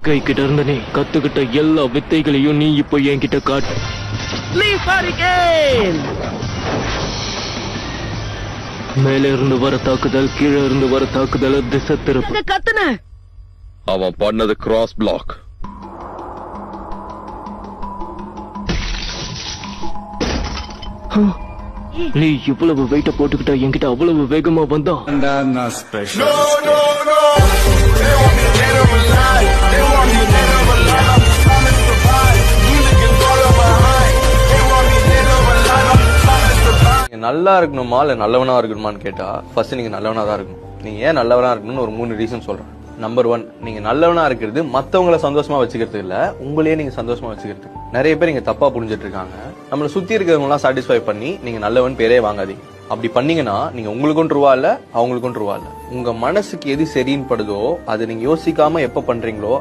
கை கிட்ட இருந்து நீ கத்துக்கிட்ட எல்லா வித்தைகளையும் நீ இப்போ என்கிட்ட காட்டு. மேல இருந்து வர தாக்குதல், கீழே இருந்து வர தாக்குதல், திசை திருப்பு. கத்துன அவன் பண்ணது கிராஸ் பிளாக். நீ இவ்வளவு வெயிட்ட போட்டுக்கிட்ட என்கிட்ட அவ்வளவு வேகமா வந்தா நல்லா இருக்கணுமா இல்ல நல்லவனா இருக்கணுமான்னு கேட்டா ஃபர்ஸ்ட் நீங்க நல்லவனா தான் இருக்கணும். நீங்க ஏன் நல்லவனா இருக்கணும்னு ஒரு 3 ரீசன் சொல்றேன். நம்பர் 1, நீங்க நல்லவனா இருக்கிறது மத்தவங்களை சந்தோஷமா வச்சுக்கிறது இல்ல, உங்களையே நீங்க சந்தோஷமா வச்சுக்கிறது. நிறைய பேர் நீங்க தப்பா புரிஞ்சிட்டு இருக்காங்க. நம்மள சுத்தி இருக்கிறவங்க எல்லாம் சாட்டிஸ்ஃபை பண்ணி நீங்க நல்லவன் பேரே வாங்காதீங்க. அப்படி பண்ணீங்கன்னா நீங்க உங்களுக்கும் ரூவா இல்ல, அவங்களுக்கும் ரூவா இல்ல. உங்க மனசுக்கு எது சரின்னு படுதோ அதை நீங்க யோசிக்காம எப்ப பண்றீங்களோ